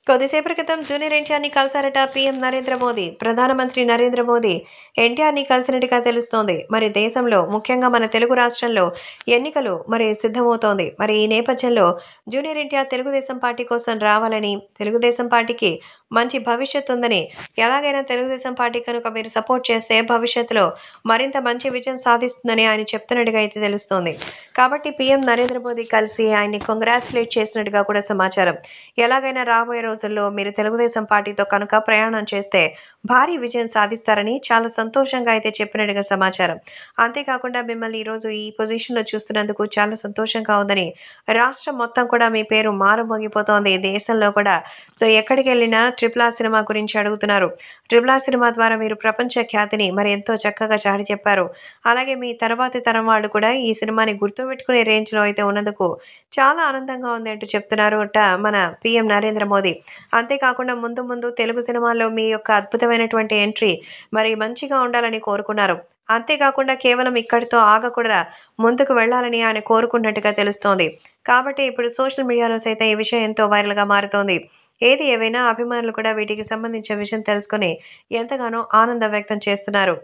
కొద్దిసేపటి క్రితం జూనియర్ ఎన్టీఆర్‌ని కలిసారట పీఎం నరేంద్ర మోదీ. ప్రధానమంత్రి నరేంద్ర మోదీ ఎన్టీఆర్‌ని కలిసినట్టుగా తెలుస్తోంది. మరి దేశంలో ముఖ్యంగా మన తెలుగు రాష్ట్రాల్లో ఎన్నికలు సిద్ధమవుతోంది. ఈ నేపథ్యంలో జూనియర్ ఎన్టీఆర్ తెలుగుదేశం పార్టీ కోసం రావాలని, తెలుగుదేశం పార్టీకి మంచి భవిష్యత్తు ఉందని, ఎలాగైనా తెలుగుదేశం పార్టీ కనుక మీరు సపోర్ట్ చేస్తే భవిష్యత్తులో మరింత మంచి విజయం సాధిస్తుందని ఆయన చెప్తున్నట్టుగా అయితే తెలుస్తోంది. కాబట్టి పీఎం నరేంద్ర మోదీ కలిసి ఆయన్ని కంగ్రాచ్యులేట్ చేసినట్టుగా కూడా సమాచారం. ఎలాగైనా రాబోయే రోజుల్లో మీరు తెలుగుదేశం పార్టీతో కనుక ప్రయాణం చేస్తే భారీ విజయం సాధిస్తారని చాలా సంతోషంగా అయితే చెప్పినట్టుగా సమాచారం. అంతేకాకుండా మిమ్మల్ని ఈరోజు ఈ పొజిషన్‌లో చూస్తున్నందుకు చాలా సంతోషంగా ఉందని, రాష్ట్రం మొత్తం కూడా మీ పేరు మారుమోగిపోతోంది. దేశంలో కూడా ఎక్కడికెళ్ళినా 'ట్రిపుల్ ఆర్' సినిమా గురించి అడుగుతున్నారు. 'ట్రిపుల్ ఆర్' సినిమా ద్వారా మీరు ప్రపంచ ఖ్యాతిని ఎంతో చక్కగా చాటి చెప్పారు. అలాగే మీ తర్వాతి తరం వాళ్ళు కూడా ఈ సినిమాని గుర్తుపెట్టుకునే రేంజ్‌లో అయితే ఉన్నందుకు చాలా ఆనందంగా ఉంది అంటూ చెప్తున్నారు మన పీఎం నరేంద్ర మోదీ. అంతేకాకుండా ముందు ముందు తెలుగు సినిమాల్లో మీ యొక్క అద్భుతమైనటువంటి ఎంట్రీ మంచిగా ఉండాలని కోరుకున్నారు. అంతేకాకుండా కేవలం ఇక్కడితో ఆగకుండా ముందుకు వెళ్ళాలని ఆయన కోరుకున్నట్టుగా తెలుస్తోంది. కాబట్టి ఇప్పుడు సోషల్ మీడియాలో సైతం ఈ విషయం ఎంతో వైరల్‌గా మారుతోంది. ఏది ఏవైనా అభిమానులు కూడా వీటికి సంబంధించిన విషయం తెలుసుకొని ఎంతగానో ఆనందం వ్యక్తం చేస్తున్నారు.